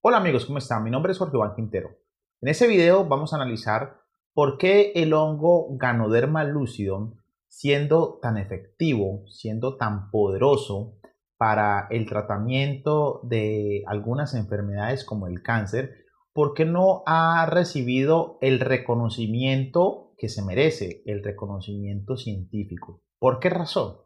Hola amigos, ¿cómo están? Mi nombre es Jorge Iván Quintero. En este video vamos a analizar por qué el hongo Ganoderma lucidum, siendo tan efectivo, siendo tan poderoso para el tratamiento de algunas enfermedades como el cáncer, por qué no ha recibido el reconocimiento que se merece, el reconocimiento científico. ¿Por qué razón?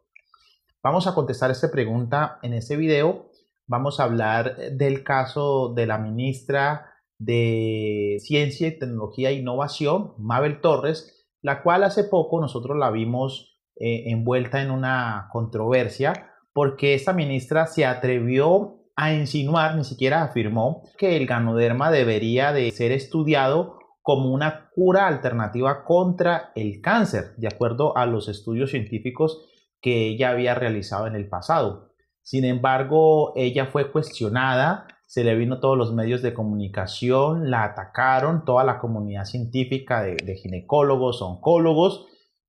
Vamos a contestar esta pregunta en este video. Vamos a hablar del caso de la ministra de Ciencia y Tecnología e Innovación, Mabel Torres, la cual hace poco nosotros la vimos envuelta en una controversia porque esta ministra se atrevió a insinuar, ni siquiera afirmó, que el ganoderma debería de ser estudiado como una cura alternativa contra el cáncer, de acuerdo a los estudios científicos que ella había realizado en el pasado. Sin embargo, ella fue cuestionada, se le vino todos los medios de comunicación, la atacaron, toda la comunidad científica de ginecólogos, oncólogos,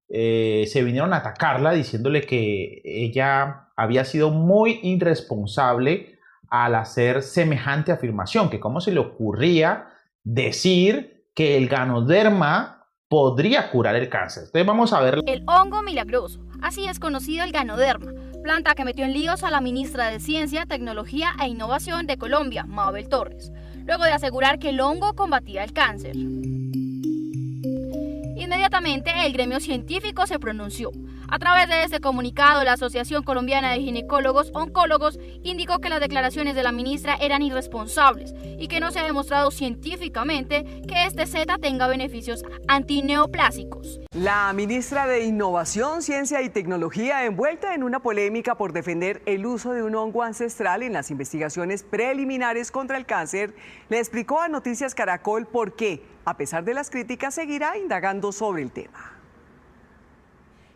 se vinieron a atacarla diciéndole que ella había sido muy irresponsable al hacer semejante afirmación, que cómo se le ocurría decir que el ganoderma podría curar el cáncer. Entonces vamos a ver. El hongo milagroso, así es conocido el ganoderma, planta que metió en líos a la ministra de Ciencia, Tecnología e Innovación de Colombia, Mabel Torres, luego de asegurar que el hongo combatía el cáncer. Inmediatamente el gremio científico se pronunció. A través de este comunicado, la Asociación Colombiana de Ginecólogos Oncólogos indicó que las declaraciones de la ministra eran irresponsables y que no se ha demostrado científicamente que este Z tenga beneficios antineoplásicos. La ministra de Innovación, Ciencia y Tecnología, envuelta en una polémica por defender el uso de un hongo ancestral en las investigaciones preliminares contra el cáncer, le explicó a Noticias Caracol por qué, a pesar de las críticas, seguirá indagando sobre el tema.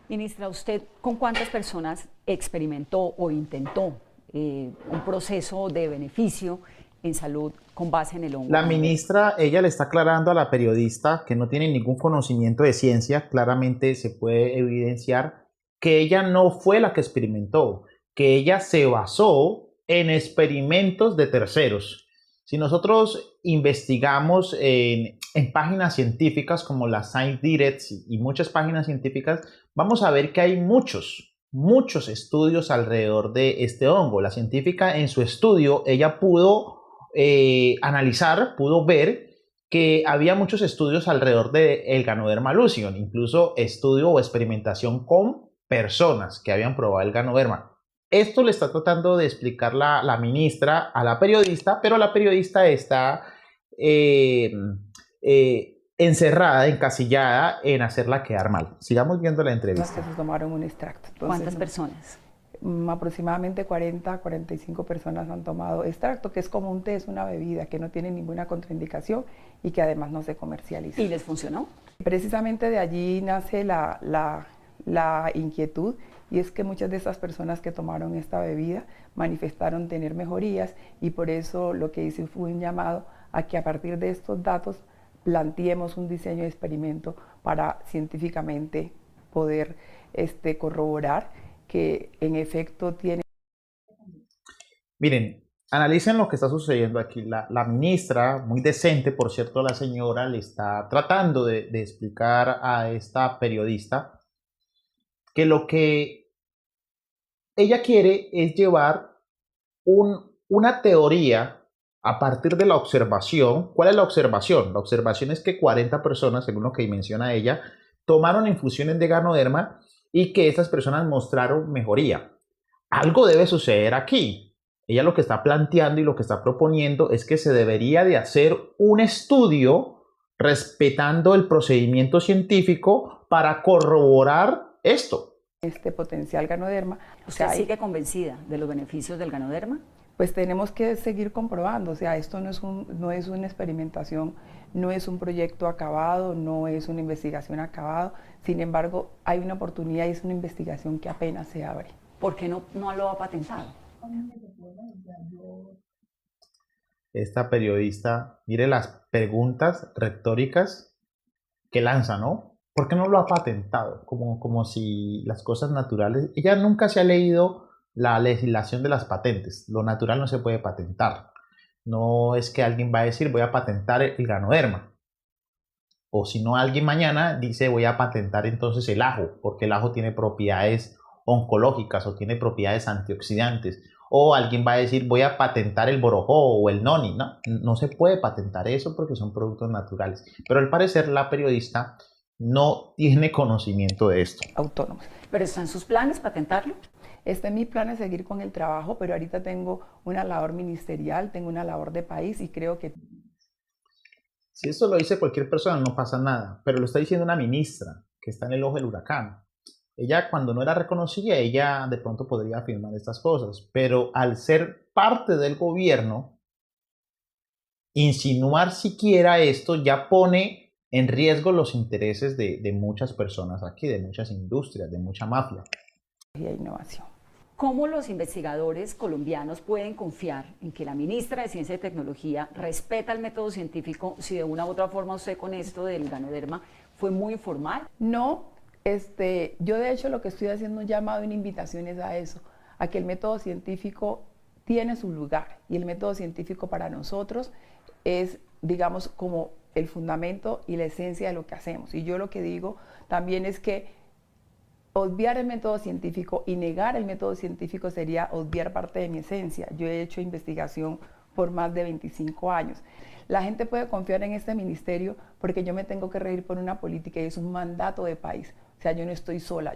Ministra, ¿usted con cuántas personas experimentó o intentó un proceso de beneficio en salud con base en el hongo? La ministra, ella le está aclarando a la periodista que no tiene ningún conocimiento de ciencia. Claramente se puede evidenciar que ella no fue la que experimentó, que ella se basó en experimentos de terceros. Si nosotros investigamos en páginas científicas como la Science Direct y muchas páginas científicas, vamos a ver que hay muchos estudios alrededor de este hongo. La científica en su estudio, ella pudo analizar, pudo ver que había muchos estudios alrededor del Ganoderma lucidum, incluso estudio o experimentación con personas que habían probado el ganoderma. Esto le está tratando de explicar la ministra a la periodista, pero la periodista está encerrada, encasillada en hacerla quedar mal. Sigamos viendo la entrevista. Se tomaron un extracto. Entonces, ¿Cuántas personas? Aproximadamente 40, 45 personas han tomado extracto, que es como un té, es una bebida que no tiene ninguna contraindicación y que además no se comercializa. ¿Y les funcionó? Precisamente de allí nace la inquietud, y es que muchas de esas personas que tomaron esta bebida manifestaron tener mejorías, y por eso lo que hice fue un llamado a que a partir de estos datos planteemos un diseño de experimento para científicamente poder corroborar que en efecto tiene. Miren, analicen lo que está sucediendo aquí. La ministra, muy decente, por cierto, la señora, le está tratando de explicar a esta periodista que lo que ella quiere es llevar una teoría a partir de la observación. ¿Cuál es la observación? La observación es que 40 personas, según lo que menciona ella, tomaron infusiones de ganoderma y que estas personas mostraron mejoría. Algo debe suceder aquí. Ella lo que está planteando y lo que está proponiendo es que se debería de hacer un estudio respetando el procedimiento científico para corroborar esto. Este potencial ganoderma. ¿Usted sigue convencida de los beneficios del ganoderma? Pues tenemos que seguir comprobando, o sea, esto no es una experimentación, no es un proyecto acabado, no es una investigación acabada. Sin embargo, hay una oportunidad y es una investigación que apenas se abre. ¿Por qué no lo ha patentado? Esta periodista, mire las preguntas retóricas que lanza, ¿no? ¿Por qué no lo ha patentado? Como si las cosas naturales. Ella nunca se ha leído la legislación de las patentes. Lo natural no se puede patentar. No es que alguien va a decir voy a patentar el Ganoderma. O si no, alguien mañana dice voy a patentar entonces el ajo, porque el ajo tiene propiedades oncológicas o tiene propiedades antioxidantes. O alguien va a decir voy a patentar el borojó o el noni. No, no se puede patentar eso porque son productos naturales. Pero al parecer la periodista no tiene conocimiento de esto. Autónomos. ¿Pero está en sus planes patentarlo? Está en mi plan de seguir con el trabajo, pero ahorita tengo una labor ministerial, tengo una labor de país y creo que... Si eso lo dice cualquier persona no pasa nada, pero lo está diciendo una ministra que está en el ojo del huracán. Ella cuando no era reconocida, ella de pronto podría afirmar estas cosas, pero al ser parte del gobierno, insinuar siquiera esto ya pone en riesgo los intereses de muchas personas aquí, de muchas industrias, de mucha mafia. Y innovación. ¿Cómo los investigadores colombianos pueden confiar en que la ministra de Ciencia y Tecnología respeta el método científico si de una u otra forma usted con esto del Ganoderma fue muy informal? No, yo de hecho lo que estoy haciendo un llamado y una invitación es a eso, a que el método científico tiene su lugar y el método científico para nosotros es, digamos, como el fundamento y la esencia de lo que hacemos. Y yo lo que digo también es que obviar el método científico y negar el método científico sería obviar parte de mi esencia. Yo he hecho investigación por más de 25 años. La gente puede confiar en este ministerio porque yo me tengo que regir por una política y es un mandato de país. O sea, yo no estoy sola,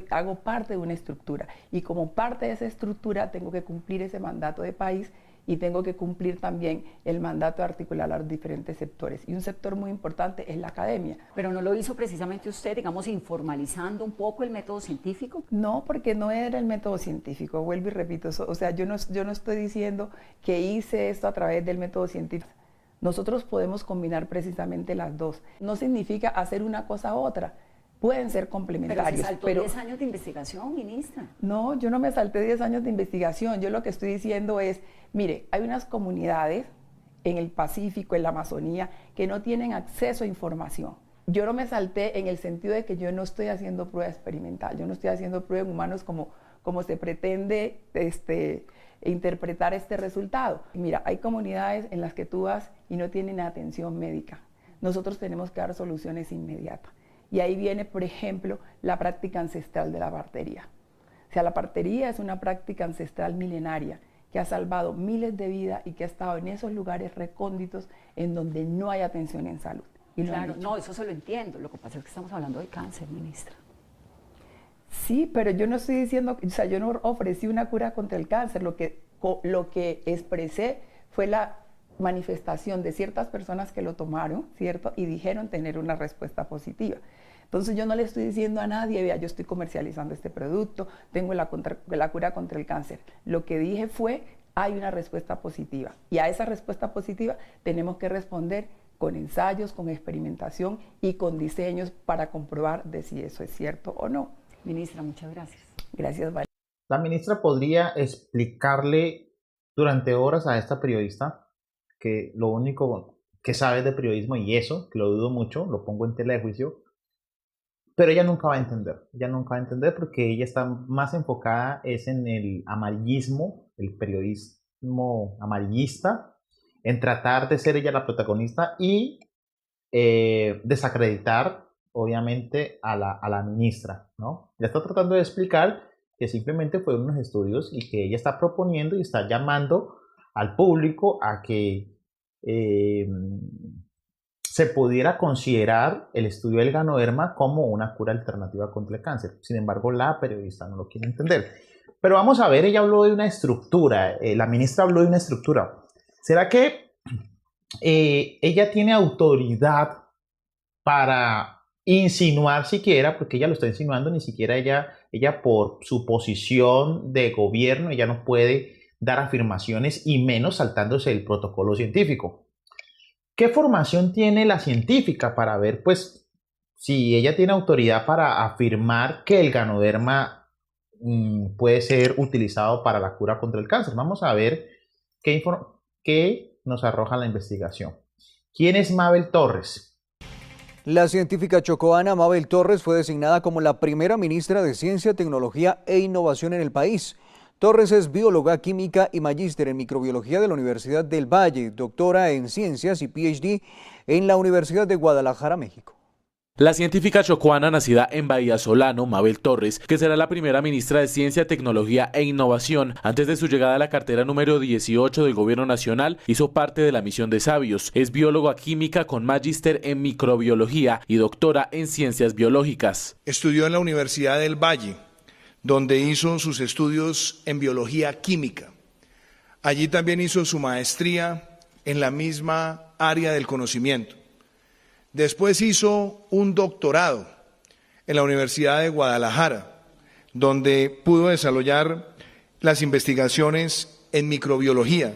hago parte de una estructura y como parte de esa estructura tengo que cumplir ese mandato de país y tengo que cumplir también el mandato de articular a los diferentes sectores. Y un sector muy importante es la academia. ¿Pero no lo hizo precisamente usted, digamos, informalizando un poco el método científico? No, porque no era el método científico, vuelvo y repito, o sea, yo no estoy diciendo que hice esto a través del método científico. Nosotros podemos combinar precisamente las dos. No significa hacer una cosa u otra. Pueden ser complementarios. Pero se saltó 10 años de investigación, ministra. No, yo no me salté 10 años de investigación. Yo lo que estoy diciendo es, mire, hay unas comunidades en el Pacífico, en la Amazonía, que no tienen acceso a información. Yo no me salté en el sentido de que yo no estoy haciendo prueba experimental. Yo no estoy haciendo prueba en humanos como se pretende interpretar este resultado. Mira, hay comunidades en las que tú vas y no tienen atención médica. Nosotros tenemos que dar soluciones inmediatas. Y ahí viene, por ejemplo, la práctica ancestral de la partería. O sea, la partería es una práctica ancestral milenaria que ha salvado miles de vidas y que ha estado en esos lugares recónditos en donde no hay atención en salud. Y claro, no, eso se lo entiendo. Lo que pasa es que estamos hablando de cáncer, ministra. Sí, pero yo no estoy diciendo, o sea, yo no ofrecí una cura contra el cáncer. Lo que expresé fue la manifestación de ciertas personas que lo tomaron, ¿cierto? Y dijeron tener una respuesta positiva. Entonces yo no le estoy diciendo a nadie, vea, yo estoy comercializando este producto, tengo la cura contra el cáncer. Lo que dije fue, hay una respuesta positiva. Y a esa respuesta positiva tenemos que responder con ensayos, con experimentación y con diseños para comprobar de si eso es cierto o no. Ministra, muchas gracias. Gracias, Valeria. La ministra podría explicarle durante horas a esta periodista que lo único que sabe de periodismo y eso, que lo dudo mucho, lo pongo en tela de juicio, pero ella nunca va a entender porque ella está más enfocada es en el amarillismo, el periodismo amarillista, en tratar de ser ella la protagonista y desacreditar obviamente a la ministra, ¿no? Le está tratando de explicar que simplemente fueron unos estudios y que ella está proponiendo y está llamando al público a que se pudiera considerar el estudio del Ganoderma como una cura alternativa contra el cáncer. Sin embargo, la periodista no lo quiere entender. Pero vamos a ver, ella habló de una estructura, la ministra habló de una estructura. ¿Será que ella tiene autoridad para insinuar siquiera, porque ella lo está insinuando, ni siquiera ella por su posición de gobierno, ella no puede dar afirmaciones y menos saltándose el protocolo científico? ¿Qué formación tiene la científica para ver, pues, si ella tiene autoridad para afirmar que el Ganoderma puede ser utilizado para la cura contra el cáncer? Vamos a ver qué nos arroja la investigación. ¿Quién es Mabel Torres? La científica chocoana Mabel Torres fue designada como la primera ministra de Ciencia, Tecnología e Innovación en el país. Torres es bióloga química y magíster en microbiología de la Universidad del Valle, doctora en ciencias y PhD en la Universidad de Guadalajara, México. La científica chocoana nacida en Vallasolano, Mabel Torres, que será la primera ministra de Ciencia, Tecnología e Innovación antes de su llegada a la cartera número 18 del Gobierno Nacional, hizo parte de la misión de sabios. Es bióloga química con magíster en microbiología y doctora en ciencias biológicas. Estudió en la Universidad del Valle, donde hizo sus estudios en biología química. Allí también hizo su maestría en la misma área del conocimiento. Después hizo un doctorado en la Universidad de Guadalajara, donde pudo desarrollar las investigaciones en microbiología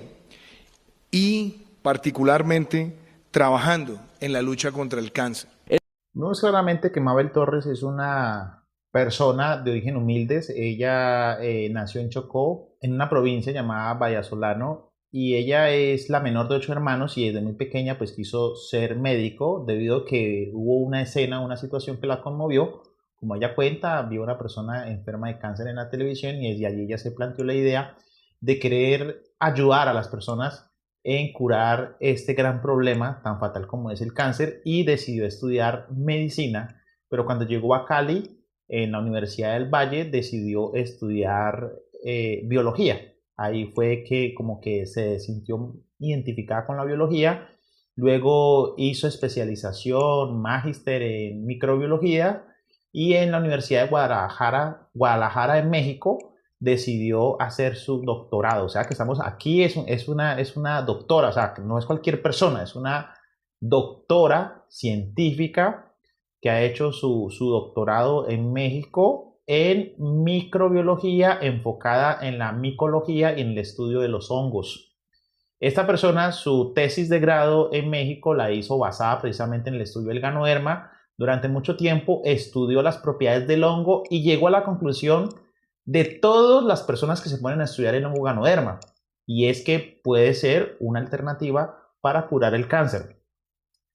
y particularmente trabajando en la lucha contra el cáncer. Vemos claramente que Mabel Torres es una persona de origen humilde. Ella nació en Chocó, en una provincia llamada Vallasolano, y ella es la menor de 8 hermanos y desde muy pequeña pues quiso ser médico debido a que hubo una escena, una situación que la conmovió. Como ella cuenta, vio a una persona enferma de cáncer en la televisión y desde allí ella se planteó la idea de querer ayudar a las personas en curar este gran problema tan fatal como es el cáncer, y decidió estudiar medicina, pero cuando llegó a Cali, en la Universidad del Valle, decidió estudiar biología. Ahí fue que como que se sintió identificada con la biología. Luego hizo especialización, magíster en microbiología, y en la Universidad de Guadalajara en México decidió hacer su doctorado. O sea que estamos aquí, es una doctora, o sea que no es cualquier persona, es una doctora científica que ha hecho su doctorado en México en microbiología enfocada en la micología y en el estudio de los hongos. Esta persona, su tesis de grado en México la hizo basada precisamente en el estudio del ganoderma. Durante mucho tiempo estudió las propiedades del hongo y llegó a la conclusión de todas las personas que se ponen a estudiar el hongo ganoderma, y es que puede ser una alternativa para curar el cáncer.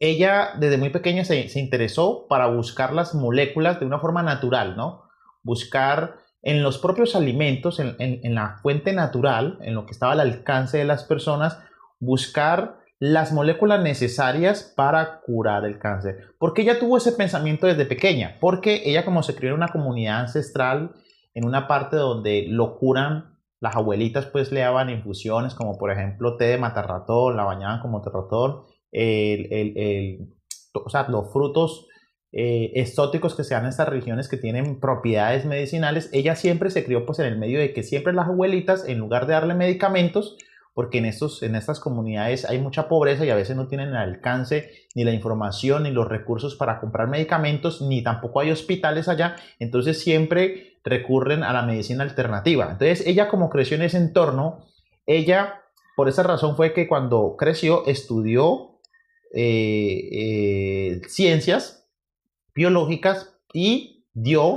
Ella desde muy pequeña se interesó para buscar las moléculas de una forma natural, ¿no? Buscar en los propios alimentos, en la fuente natural, en lo que estaba al alcance de las personas, buscar las moléculas necesarias para curar el cáncer. ¿Por qué ella tuvo ese pensamiento desde pequeña? Porque ella, como se crió en una comunidad ancestral, en una parte donde lo curan, las abuelitas pues le daban infusiones como por ejemplo té de matarratón, la bañaban con matarratón, o sea, los frutos exóticos que se dan en estas regiones que tienen propiedades medicinales. Ella siempre se crió pues en el medio de que siempre las abuelitas, en lugar de darle medicamentos, porque en estas comunidades hay mucha pobreza y a veces no tienen el alcance, ni la información, ni los recursos para comprar medicamentos, ni tampoco hay hospitales allá, entonces siempre recurren a la medicina alternativa. Entonces ella, como creció en ese entorno, ella por esa razón fue que cuando creció estudió ciencias biológicas y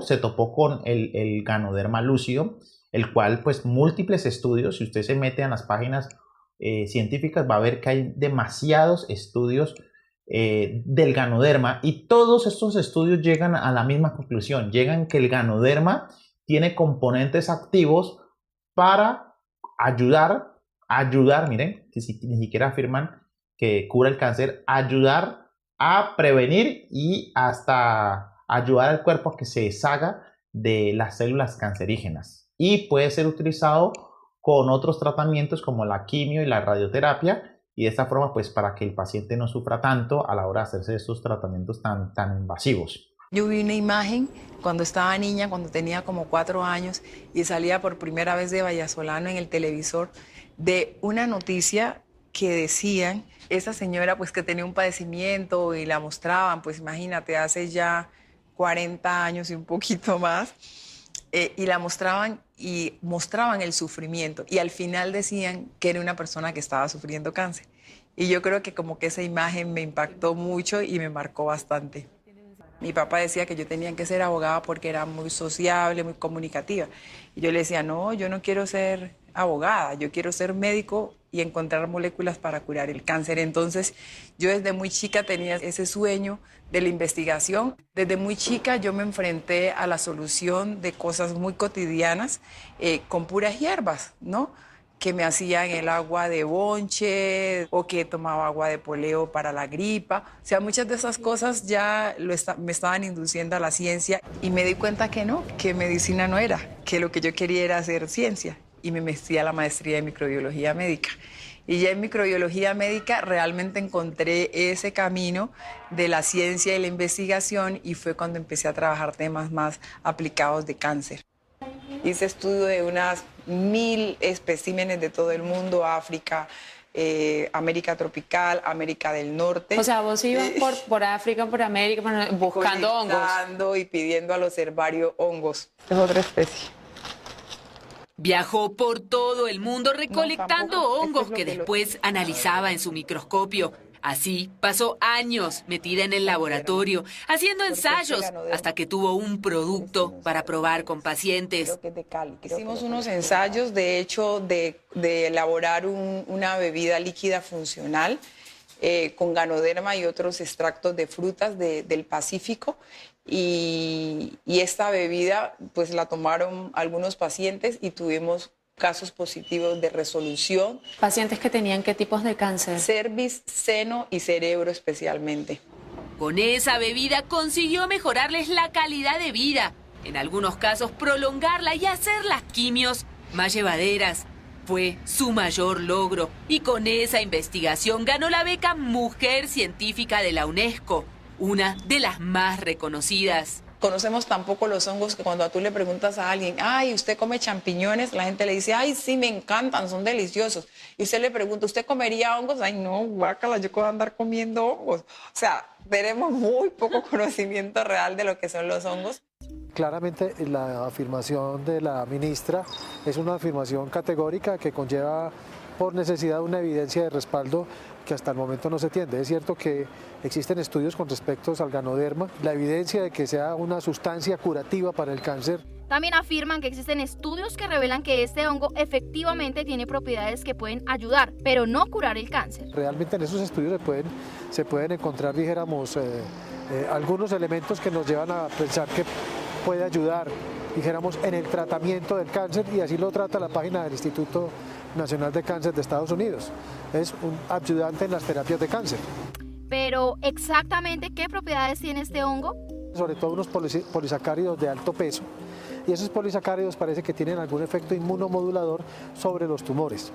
se topó con el Ganoderma lucidum, el cual pues múltiples estudios, si usted se mete en las páginas científicas va a ver que hay demasiados estudios del Ganoderma, y todos estos estudios llegan a la misma conclusión, llegan que el Ganoderma tiene componentes activos para ayudar, miren, ni siquiera afirman que cura el cáncer, ayudar a prevenir y hasta ayudar al cuerpo a que se deshaga de las células cancerígenas, y puede ser utilizado con otros tratamientos como la quimio y la radioterapia, y de esta forma pues para que el paciente no sufra tanto a la hora de hacerse estos tratamientos tan invasivos. Yo vi una imagen cuando estaba niña, cuando tenía como 4 años, y salía por primera vez de Vallasolano en el televisor, de una noticia que decían, esa señora pues que tenía un padecimiento y la mostraban, pues imagínate, hace ya 40 años y un poquito más, y la mostraban el sufrimiento, y al final decían que era una persona que estaba sufriendo cáncer. Y yo creo que como que esa imagen me impactó mucho y me marcó bastante. Mi papá decía que yo tenía que ser abogada porque era muy sociable, muy comunicativa. Y yo le decía, no, yo no quiero ser abogada, yo quiero ser médico y encontrar moléculas para curar el cáncer. Entonces, yo desde muy chica tenía ese sueño de la investigación. Desde muy chica yo me enfrenté a la solución de cosas muy cotidianas con puras hierbas, ¿no? Que me hacían el agua de bonche o que tomaba agua de poleo para la gripa. O sea, muchas de esas cosas ya me estaban induciendo a la ciencia y me di cuenta que no, que medicina no era, que lo que yo quería era hacer ciencia y me metí a la maestría de microbiología médica. Y ya en microbiología médica realmente encontré ese camino de la ciencia y la investigación y fue cuando empecé a trabajar temas más aplicados de cáncer. Hice estudio de unas 1000 especímenes de todo el mundo, África, América tropical, América del Norte. O sea, vos ibas por África, por América, buscando hongos. Y pidiendo al herbario hongos. Es otra especie. Viajó por todo el mundo recolectando hongos que después analizaba en su microscopio. Así pasó años metida en el laboratorio, haciendo ensayos, hasta que tuvo un producto para probar con pacientes. Hicimos unos ensayos, de hecho, de elaborar una bebida líquida funcional con ganoderma y otros extractos de frutas del Pacífico. Y esta bebida pues la tomaron algunos pacientes y tuvimos casos positivos de resolución. ¿Pacientes que tenían qué tipos de cáncer? Cervix, seno y cerebro especialmente. Con esa bebida consiguió mejorarles la calidad de vida, en algunos casos prolongarla y hacer las quimios más llevaderas. Fue su mayor logro y con esa investigación ganó la beca Mujer Científica de la UNESCO, una de las más reconocidas. Conocemos tampoco los hongos que cuando tú le preguntas a alguien, ay, ¿usted come champiñones? La gente le dice, ay, sí, me encantan, son deliciosos. Y usted le pregunta, ¿usted comería hongos? Ay, no, guácala, yo puedo andar comiendo hongos. O sea, tenemos muy poco conocimiento real de lo que son los hongos. Claramente la afirmación de la ministra es una afirmación categórica que conlleva por necesidad una evidencia de respaldo que hasta el momento no se tiene. Es cierto que existen estudios con respecto al ganoderma, la evidencia de que sea una sustancia curativa para el cáncer. También afirman que existen estudios que revelan que este hongo efectivamente tiene propiedades que pueden ayudar, pero no curar el cáncer. Realmente en esos estudios se pueden encontrar, dijéramos, algunos elementos que nos llevan a pensar que puede ayudar, dijéramos, en el tratamiento del cáncer, y así lo trata la página del Instituto Nacional de Cáncer de Estados Unidos. Es un ayudante en las terapias de cáncer. Pero, ¿exactamente qué propiedades tiene este hongo? Sobre todo unos polisacáridos de alto peso, y esos polisacáridos parece que tienen algún efecto inmunomodulador sobre los tumores.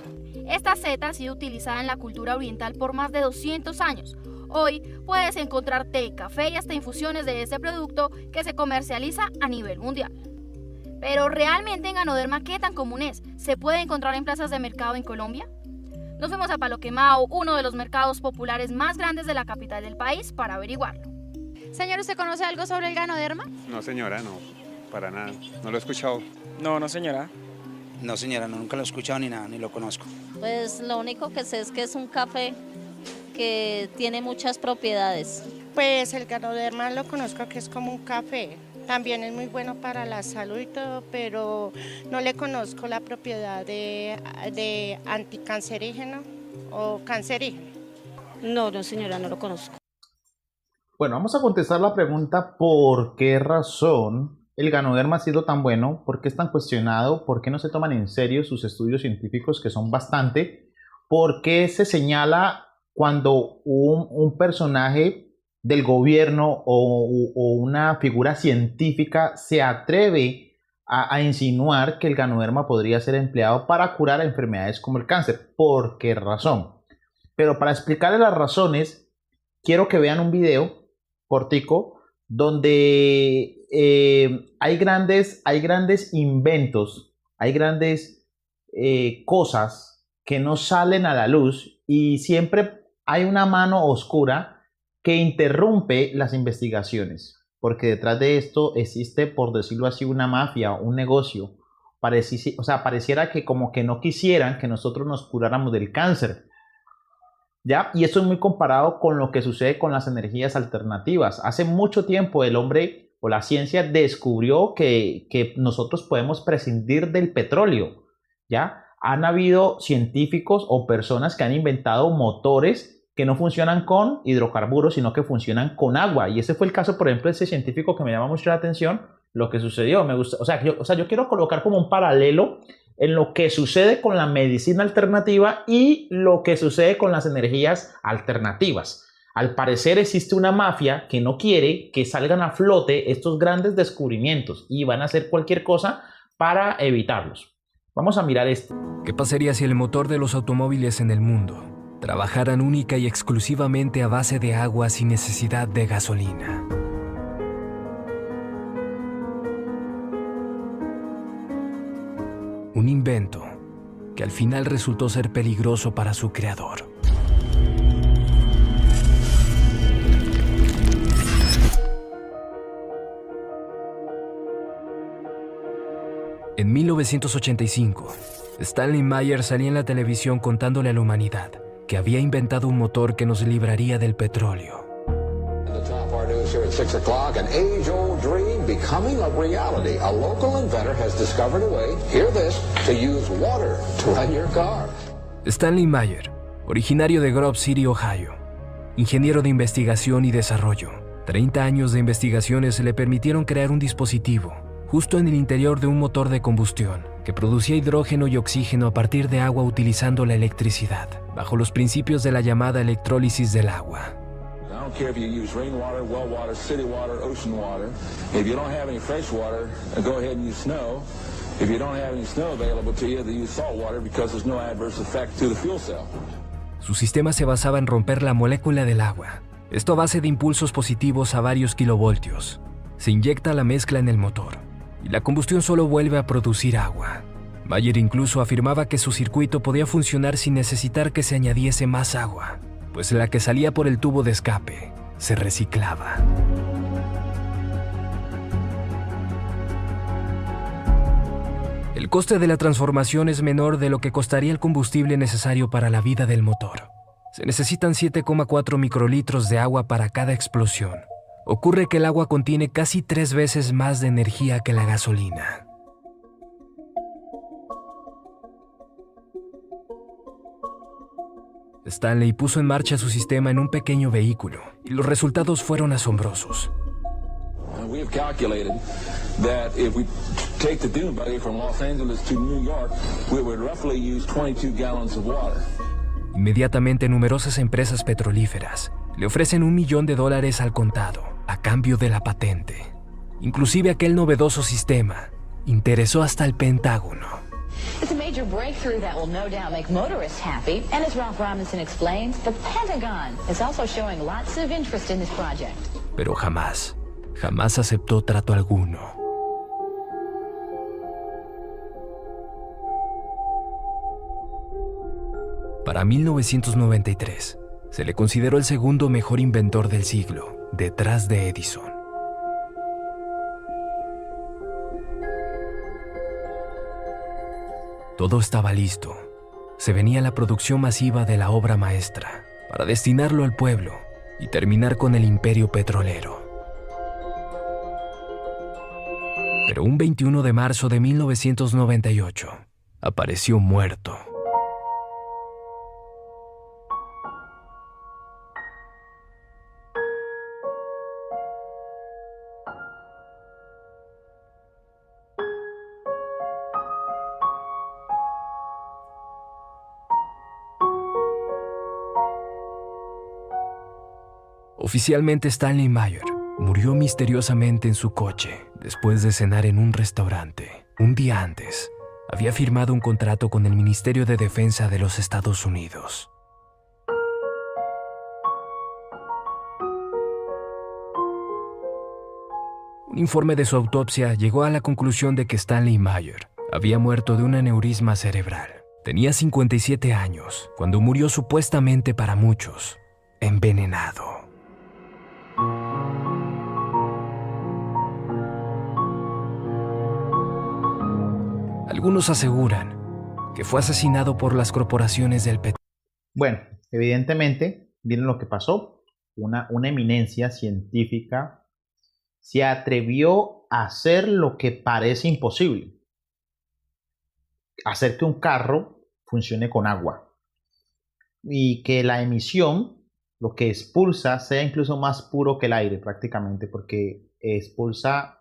Esta seta ha sido utilizada en la cultura oriental por más de 200 años. Hoy puedes encontrar té, café y hasta infusiones de este producto que se comercializa a nivel mundial. Pero realmente en ganoderma, ¿qué tan común es? ¿Se puede encontrar en plazas de mercado en Colombia? Nos fuimos a Palo Quemado, uno de los mercados populares más grandes de la capital del país, para averiguarlo. Señor, ¿usted conoce algo sobre el ganoderma? No, señora, no, para nada. No lo he escuchado. No, señora. No, señora, nunca lo he escuchado ni nada, ni lo conozco. Pues lo único que sé es que es un café que tiene muchas propiedades. Pues el ganoderma lo conozco que es como un café. También es muy bueno para la salud y todo, pero no le conozco la propiedad de anticancerígeno o cancerígeno. No, señora, no lo conozco. Bueno, vamos a contestar la pregunta ¿por qué razón el ganoderma ha sido tan bueno? ¿Por qué es tan cuestionado? ¿Por qué no se toman en serio sus estudios científicos, que son bastante? ¿Por qué se señala cuando un personaje del gobierno o una figura científica se atreve a insinuar que el ganoderma podría ser empleado para curar enfermedades como el cáncer? ¿Por qué razón? Pero para explicarles las razones, quiero que vean un video cortico donde hay grandes inventos, hay grandes cosas que no salen a la luz, y siempre hay una mano oscura que interrumpe las investigaciones, porque detrás de esto existe, por decirlo así, una mafia, un negocio. Pareciera que como que no quisieran que nosotros nos curáramos del cáncer, ¿ya? Y eso es muy comparado con lo que sucede con las energías alternativas. Hace mucho tiempo el hombre o la ciencia descubrió que nosotros podemos prescindir del petróleo, ¿ya? han habido científicos o personas que han inventado motores que no funcionan con hidrocarburos, sino que funcionan con agua. Y ese fue el caso, por ejemplo, de ese científico que me llama mucho la atención, lo que sucedió. Me gusta, yo quiero colocar como un paralelo en lo que sucede con la medicina alternativa y lo que sucede con las energías alternativas. Al parecer existe una mafia que no quiere que salgan a flote estos grandes descubrimientos y van a hacer cualquier cosa para evitarlos. Vamos a mirar esto. ¿Qué pasaría si el motor de los automóviles en el mundo trabajaran única y exclusivamente a base de agua sin necesidad de gasolina? Un invento que al final resultó ser peligroso para su creador. En 1985, Stanley Meyer salía en la televisión contándole a la humanidad que había inventado un motor que nos libraría del petróleo. Here at 6 o'clock, an age-old dream becoming a reality. A local inventor has discovered a way, hear this, to use water to run your car. Stanley Meyer, originario de Grove City, Ohio, ingeniero de investigación y desarrollo. 30 años de investigaciones le permitieron crear un dispositivo justo en el interior de un motor de combustión que producía hidrógeno y oxígeno a partir de agua utilizando la electricidad, bajo los principios de la llamada electrólisis del agua. I don't care if you use rainwater, well water, city water, ocean water. If you don't have any fresh water, go ahead and use snow. If you don't have any snow available to you, then use salt water because there's no adverse effect to the fuel cell. Su sistema se basaba en romper la molécula del agua. Esto a base de impulsos positivos a varios kilovoltios. Se inyecta la mezcla en el motor y la combustión solo vuelve a producir agua. Meyer incluso afirmaba que su circuito podía funcionar sin necesitar que se añadiese más agua, pues la que salía por el tubo de escape se reciclaba. El coste de la transformación es menor de lo que costaría el combustible necesario para la vida del motor. Se necesitan 7,4 microlitros de agua para cada explosión. Ocurre que el agua contiene casi 3 veces más de energía que la gasolina. Stanley puso en marcha su sistema en un pequeño vehículo y los resultados fueron asombrosos. We have calculated that if we take the dune buggy from Los Angeles to New York, we would roughly use 22 gallons of water. Inmediatamente numerosas empresas petrolíferas le ofrecen $1 millón al contado a cambio de la patente. Inclusive aquel novedoso sistema interesó hasta el Pentágono. It's a major breakthrough that will no doubt make motorists happy. And as Ralph Robinson explains, the Pentagon is also showing lots of interest in this project. Pero jamás aceptó trato alguno. Para 1993, se le consideró el segundo mejor inventor del siglo, detrás de Edison. Todo estaba listo. Se venía la producción masiva de la obra maestra para destinarlo al pueblo y terminar con el imperio petrolero. Pero un 21 de marzo de 1998, apareció muerto. Oficialmente Stanley Meyer murió misteriosamente en su coche después de cenar en un restaurante. Un día antes, había firmado un contrato con el Ministerio de Defensa de los Estados Unidos. Un informe de su autopsia llegó a la conclusión de que Stanley Meyer había muerto de un aneurisma cerebral. Tenía 57 años cuando murió, supuestamente para muchos, envenenado. Algunos aseguran que fue asesinado por las corporaciones del petróleo. Bueno, evidentemente, miren lo que pasó. Una eminencia científica se atrevió a hacer lo que parece imposible. hacer que un carro funcione con agua y que la emisión, lo que expulsa, sea incluso más puro que el aire prácticamente, porque expulsa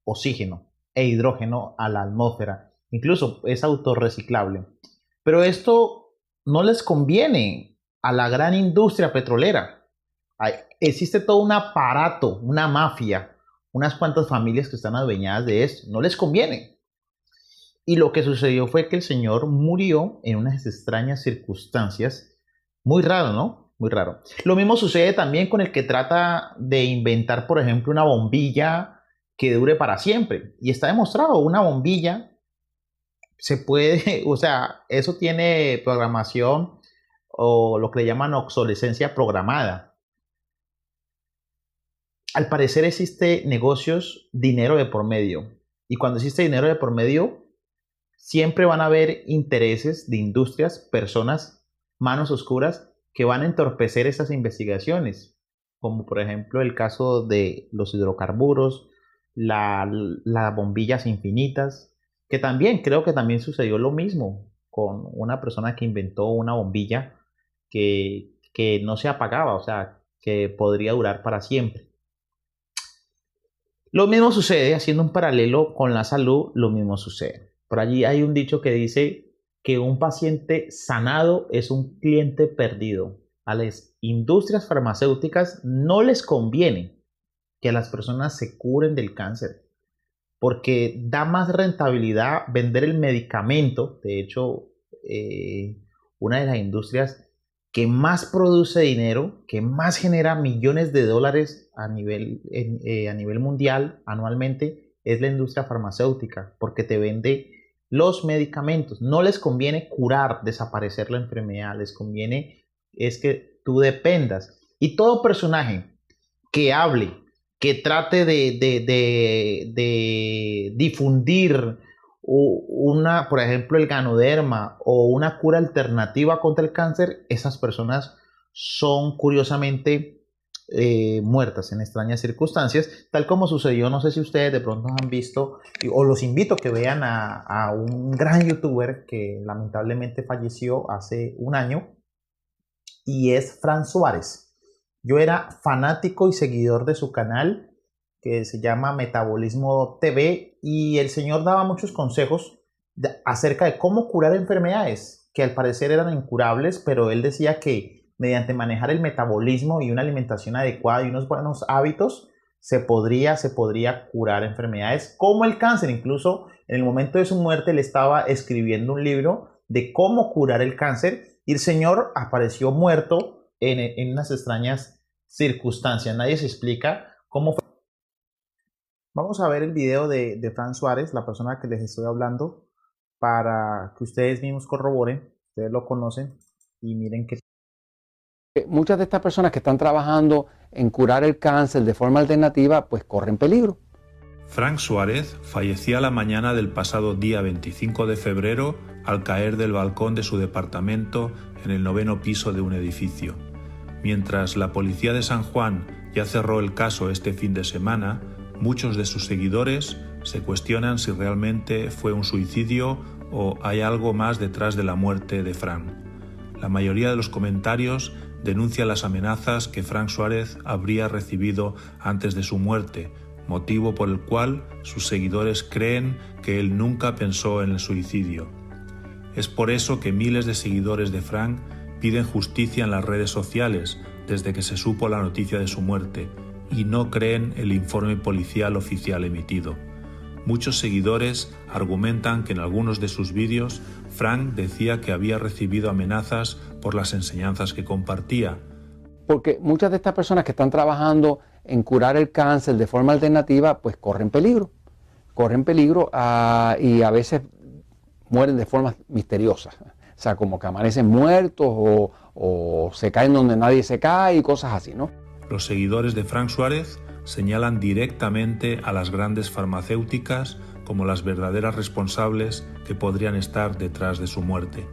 oxígeno e hidrógeno a la atmósfera. Incluso es autorreciclable. Pero esto no les conviene a la gran industria petrolera. Existe todo un aparato, una mafia, unas cuantas familias que están adueñadas de esto. No les conviene. Y lo que sucedió fue que el señor murió en unas extrañas circunstancias. Muy raro, ¿no? Muy raro. Lo mismo sucede también con el que trata de inventar, por ejemplo, una bombilla que dure para siempre. Y está demostrado, una bombilla se puede, o sea, eso tiene programación o lo que le llaman obsolescencia programada. Al parecer existe negocios, dinero de por medio. Y cuando existe dinero de por medio, siempre van a haber intereses de industrias, personas, manos oscuras que van a entorpecer esas investigaciones. Como por ejemplo el caso de los hidrocarburos, las bombillas infinitas, que también creo que también sucedió lo mismo con una persona que inventó una bombilla que no se apagaba, o sea, que podría durar para siempre. Lo mismo sucede, haciendo un paralelo con la salud, lo mismo sucede. Por allí hay un dicho que dice que un paciente sanado es un cliente perdido. A las industrias farmacéuticas no les conviene que las personas se curen del cáncer, porque da más rentabilidad vender el medicamento. De hecho, una de las industrias que más produce dinero, que más genera millones de dólares a nivel mundial anualmente, es la industria farmacéutica, porque te vende los medicamentos. No les conviene curar, desaparecer la enfermedad, les conviene es que tú dependas. Y todo personaje que hable, que trate de difundir por ejemplo, el ganoderma o una cura alternativa contra el cáncer, esas personas son curiosamente muertas en extrañas circunstancias, tal como sucedió, no sé si ustedes de pronto han visto, o los invito a que vean a un gran youtuber que lamentablemente falleció hace un año, y es Fran Suárez. Yo era fanático y seguidor de su canal, que se llama Metabolismo TV, y el señor daba muchos consejos acerca de cómo curar enfermedades que al parecer eran incurables, pero él decía que mediante manejar el metabolismo y una alimentación adecuada y unos buenos hábitos se podría curar enfermedades como el cáncer. Incluso en el momento de su muerte él estaba escribiendo un libro de cómo curar el cáncer y el señor apareció muerto en unas extrañas circunstancias. Nadie se explica cómo fue. Vamos a ver el video de Fran Suárez, la persona que les estoy hablando, para que ustedes mismos corroboren, ustedes lo conocen y miren que... Muchas de estas personas que están trabajando en curar el cáncer de forma alternativa, pues corren peligro. Fran Suárez fallecía la mañana del pasado día 25 de febrero al caer del balcón de su departamento en el 9º piso de un edificio. Mientras la policía de San Juan ya cerró el caso este fin de semana, muchos de sus seguidores se cuestionan si realmente fue un suicidio o hay algo más detrás de la muerte de Fran. La mayoría de los comentarios denuncia las amenazas que Fran Suárez habría recibido antes de su muerte, motivo por el cual sus seguidores creen que él nunca pensó en el suicidio. Es por eso que miles de seguidores de Fran piden justicia en las redes sociales desde que se supo la noticia de su muerte, y no creen el informe policial oficial emitido. Muchos seguidores argumentan que en algunos de sus vídeos Fran decía que había recibido amenazas por las enseñanzas que compartía. Porque muchas de estas personas que están trabajando en curar el cáncer de forma alternativa, pues corren peligro y a veces mueren de forma misteriosa. O sea, como que amanecen muertos o se caen donde nadie se cae y cosas así, ¿no? Los seguidores de Fran Suárez señalan directamente a las grandes farmacéuticas como las verdaderas responsables que podrían estar detrás de su muerte.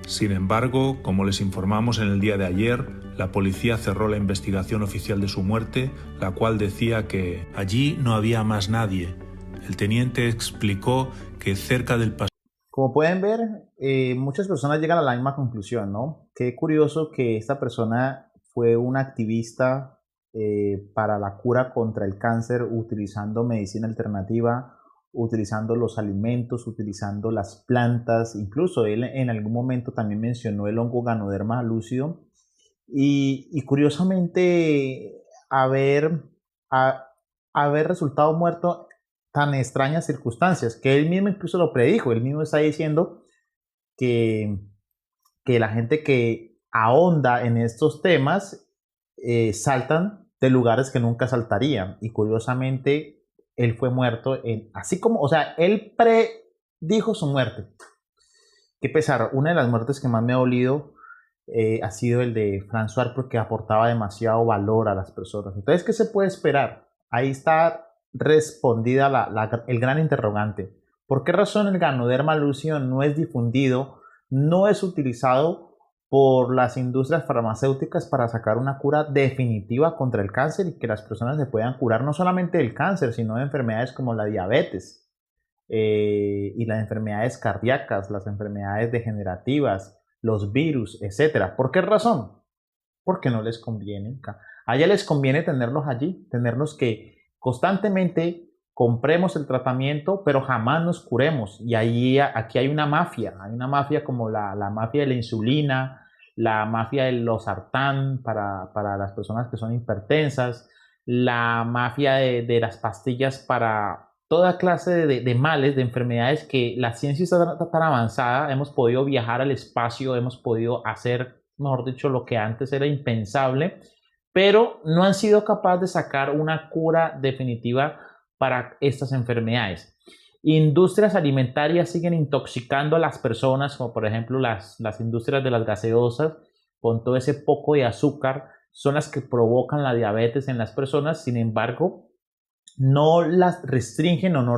Sin embargo, como les informamos en el día de ayer, la policía cerró la investigación oficial de su muerte, la cual decía que allí no había más nadie. El teniente explicó que cerca del paso. Como pueden ver, muchas personas llegan a la misma conclusión, ¿no? Qué curioso que esta persona fue una activista para la cura contra el cáncer, utilizando medicina alternativa, utilizando los alimentos, utilizando las plantas. Incluso él en algún momento también mencionó el hongo Ganoderma lucidum, y curiosamente haber resultado muerto tan extrañas circunstancias, que él mismo incluso lo predijo. Él mismo está diciendo que la gente que ahonda en estos temas saltan de lugares que nunca saltarían, y curiosamente él fue muerto así como, o sea, él predijo su muerte. Qué pesar. Una de las muertes que más me ha dolido ha sido el de François, porque aportaba demasiado valor a las personas. Entonces, ¿qué se puede esperar? Ahí está respondida el gran interrogante. ¿Por qué razón el Ganoderma lucidum no es difundido, no es utilizado por las industrias farmacéuticas para sacar una cura definitiva contra el cáncer, y que las personas se puedan curar no solamente del cáncer, sino de enfermedades como la diabetes y las enfermedades cardíacas, las enfermedades degenerativas, los virus, etcétera? ¿Por qué razón? Porque no les conviene. A ella les conviene tenerlos allí, tenerlos que constantemente compremos el tratamiento, pero jamás nos curemos. Y aquí hay una mafia como la mafia de la insulina, la mafia del losartán para las personas que son hipertensas, la mafia de las pastillas para toda clase de males, de enfermedades, que la ciencia está tan avanzada. Hemos podido viajar al espacio, hemos podido hacer, mejor dicho, lo que antes era impensable, pero no han sido capaces de sacar una cura definitiva para estas enfermedades. Industrias alimentarias siguen intoxicando a las personas, como por ejemplo las industrias de las gaseosas, con todo ese poco de azúcar, son las que provocan la diabetes en las personas. Sin embargo, no las restringen o no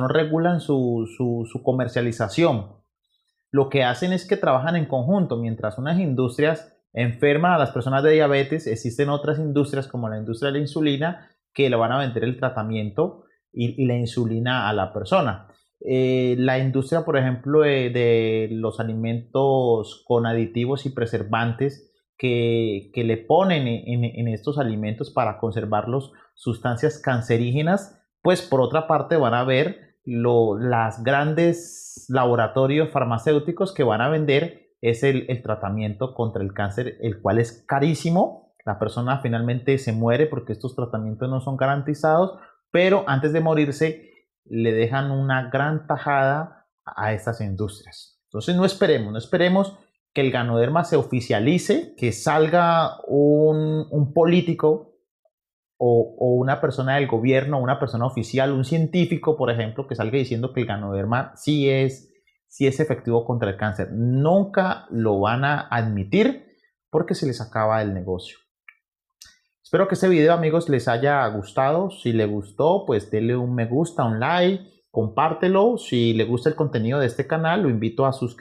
regulan su comercialización. Lo que hacen es que trabajan en conjunto. Mientras unas industrias enferman a las personas de diabetes, existen otras industrias como la industria de la insulina, que le van a vender el tratamiento y la insulina a la persona. La industria, por ejemplo, de los alimentos con aditivos y preservantes que le ponen en estos alimentos para conservarlos, sustancias cancerígenas, pues por otra parte van a ver las grandes laboratorios farmacéuticos que van a vender el tratamiento contra el cáncer, el cual es carísimo. La persona finalmente se muere porque estos tratamientos no son garantizados, pero antes de morirse le dejan una gran tajada a estas industrias. Entonces no esperemos que el Ganoderma se oficialice, que salga un político o una persona del gobierno, una persona oficial, un científico, por ejemplo, que salga diciendo que el Ganoderma sí es efectivo contra el cáncer. Nunca lo van a admitir porque se les acaba el negocio. Espero que este video, amigos, les haya gustado. Si les gustó, pues denle un me gusta, un like, compártelo. Si le gusta el contenido de este canal, lo invito a suscribirse